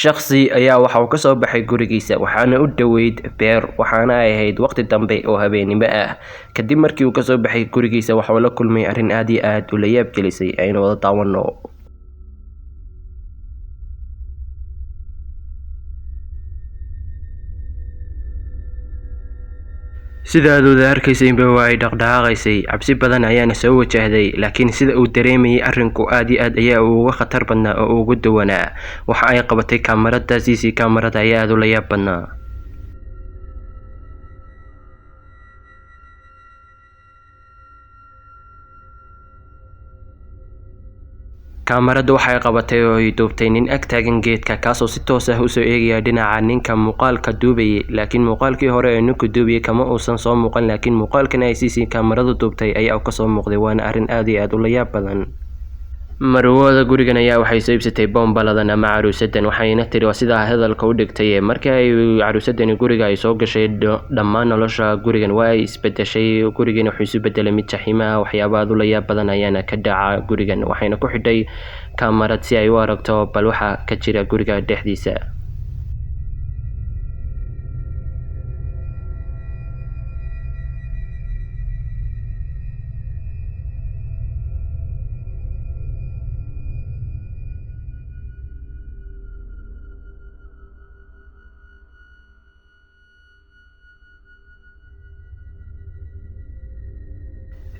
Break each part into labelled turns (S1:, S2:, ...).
S1: Shakhsi ayaa waxa uu ka soo baxay gurigiisa waxaana u dhoweyd beer waxaana ay ahayd waqti dambe oo habeenimo ah. Kadib markii uu ka soo baxay gurigiisa waxa uu la kulmay arrin aad iyo aad u la yaab gelisay aynu wada daawano. Sidaad wada arkaysayba waa ay dhaqdhaqaaqaysay, cabsi badan ayaana soo wajahday, laakiin sida uu dareemayay arrinku aad iyo aad ayaa uga khatar badnaa oo uga duwanaa. Waxa ay qabatay kaamarada CC kaamarada ayaa aad u la yaab badnaa. Kaamaradu waxay qabatay oo ay duubtay nin ag taagan geedka kaasoo si toos ah u soo eegaya dhinaca ninka muuqaalka duubayay, laakiin muuqaalkii hore ee ninku duubayay kama uusan soo muuqan, laakiin muuqaalkan ay CC kaamaradu duubtay ayaa ka soo muuqday waana arrin aad iyo aad u la yaab badan. Marwada gurigan ayaa waxay soo iibsatay boonbaladan ama caruusadan waxayna tiri waa sidaa hadalka u dhigtay. Markii ay caruusadani guriga ay soo gashay dhammaan nolosha gurigan waa ay isbedeshay. Gurigan wuxuu isu bedelay mid jaxiimo ah, waxyaabo aad u la yaab badan ayaana ka dhaca gurigan waxayna ku xidhay kaamarad si ay u aragto bal waxa ka jira guriga dhexdiisa.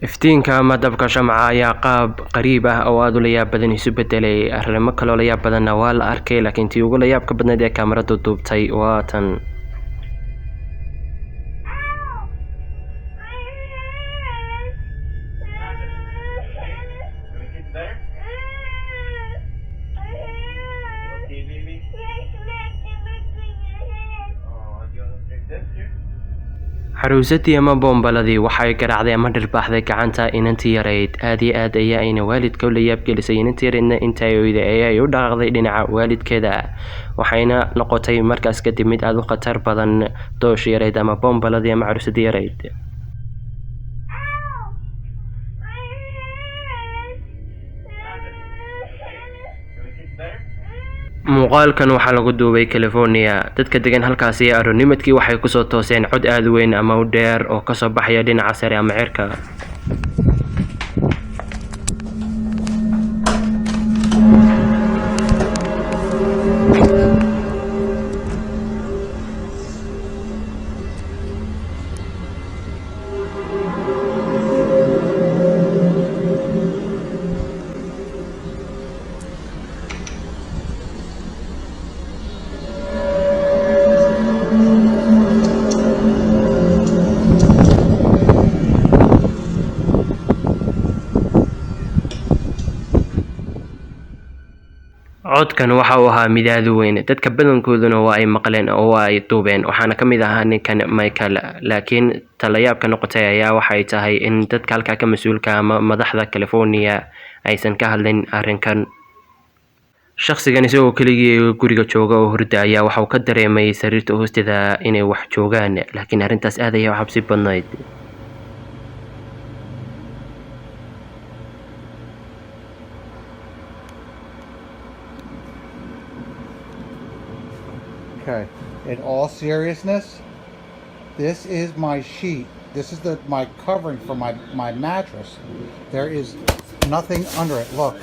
S1: Iftiinka ama dabka shamca ayaa qaab qariib ah oo aad u la yaab badan isu bedelay. Arrimo kale oo la yaab badanna waa la arkay, laakiin tii ugu la yaabka badnayd ee kaamaradu duubtay waa tan. Caruusadii ama boonbaladii waxay garaacday ama dhirbaaxday gacanta inantii yarayd. Aad iyo aad ayaa ayna waalidka u la yaab gelisay. Inantii yaraydna inta ay oyday ayay u dhaqaaqday dhinaca waalidkeeda waxayna noqotay markaas kadib mid aad u khatar badan doosh yarayd ama boonbaladii ama caruusadii yarayd. Muuqaalkan waxaa lagu duubay California. Dadka degan halkaasi aroornimadkii waxay ku soo tooseen cod aad u weyn ama u dheer oo ka soo baxaya dhinaca sare ama cirka. Codkan waxa uu ahaa mid aad u weyn, dadka badankooduna waa ay maqleen oo waa ay duubeen waxaana ka mid ahaa ninkan Michael. Laakiin talayaabka noqotay ayaa waxay tahay in dadka halkaa ka mas-uulka ama madaxda California aysan ka hadlin arrinkan. Shakhsigan isagoo keligii guriga jooga oo hurda ayaa waxa uu ka dareemay sariirta hoosteeda inay wax joogaan, laakiin arrintaas aad ayay u cabsi badnayd.
S2: Okay, in all seriousness, this is my sheet. This is my covering for my mattress. There is nothing under it. Look,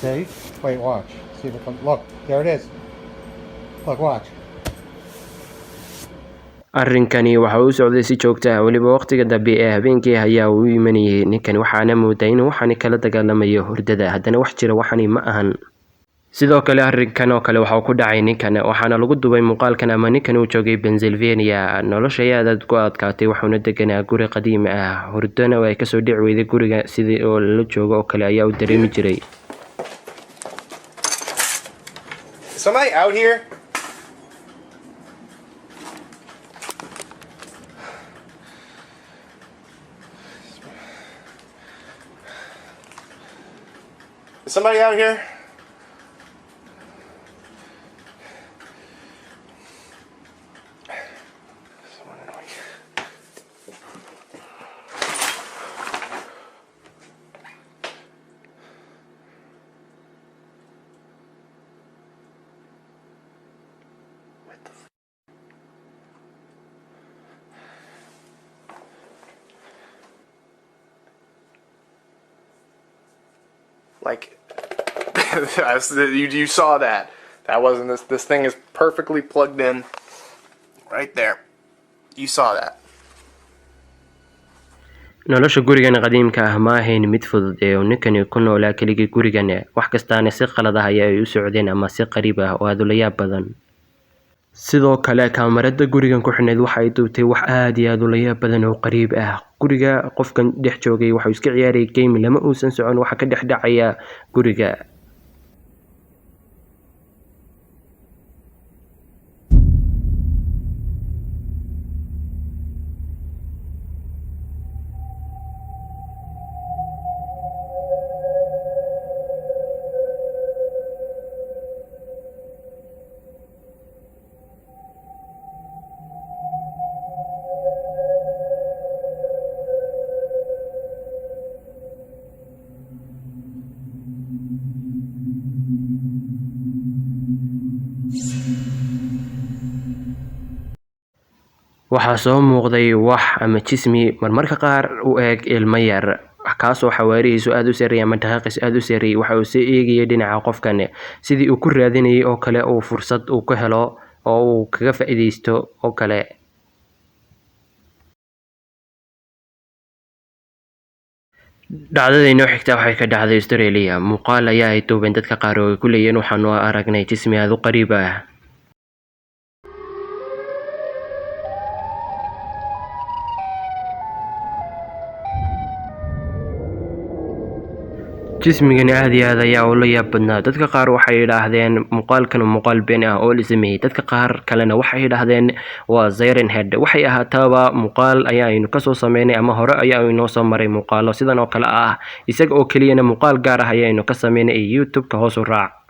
S2: Dave. Wait, watch. See if it comes. Look, there it is. Look, watch.
S1: Arrinkani waxa uu socday si joogto ah waliba waqtiga dambe ee habeenkii ayaa uu imanayay ninkan waxaana moodaa inuu waxani kala dagaalamayo hurdada haddana wax jira waxani ma ahan. Sidoo kale arrinkan oo kale waxa uu ku dhacay ninkan waxaana lagu duubay muuqaalkan ama ninkan uu joogay Pennsylvania. Nolosha aad ku adkaatay wuxuuna deganaa guri qadiimi ah, hurdana way ka soo dhici weyday guriga sidii oo la joogo oo kale ayaa u dareemi jiray.
S3: Somebody out here? Is somebody out here? Like, you saw that. That wasn't this. This thing is perfectly plugged in right there. You saw that.
S1: nolosha gurigan qadiimka ah ma ahayn mid fudud ee ninkani ku noolaa keligii gurigan wax kastaana si qalad ah ay u socdeen ama si qariib ah oo aad u la yaab badan. sidoo kale kaamarada gurigan ku xidhneyd waxa ay duubtay wax aad iyo aad u la yaab badan oo qariib ah. guriga qofkan dhex joogay waxa uu iska ciyaarayay game lama uusan socon waxa ka dhex dhacaya guriga. waxaa soo muuqday wax ama jismi marmarka qaar u eeg ilmo yar kaasoo xawaarihiisu aad u sareeya ama dhaqaaqis aad u sareeyay. waxa uu soo eegayay dhinaca qofkan sidii uu ku raadinayay oo kale uu fursad uu ka helo oo uu kaga faa'iideysto oo kale. dhacdada inoo xigta waxay ka dhacday Australia. muuqaal ayaa ay duubeen dadka qaar oo ay ku leeyihiin waxaanu aragnay jismi aad u qariib ah. jismigani aad iyo aad ayaa ula yaab badnaa. dadka qaar waxay yidhaahdeen muuqaalkan muuqaal been ah oo la sameeyey. dadka qaar kalena waxay yidhaahdeen waa Siren Head. waxay ahaataaba muuqaal ayaanu kasoo sameynay ama hore ayaa inoo soo maray muuqaalo sidan oo kale ah isaga oo keliyana muuqaal gaar ah ayaanu ka sameynay youtube-ka hoos u raac.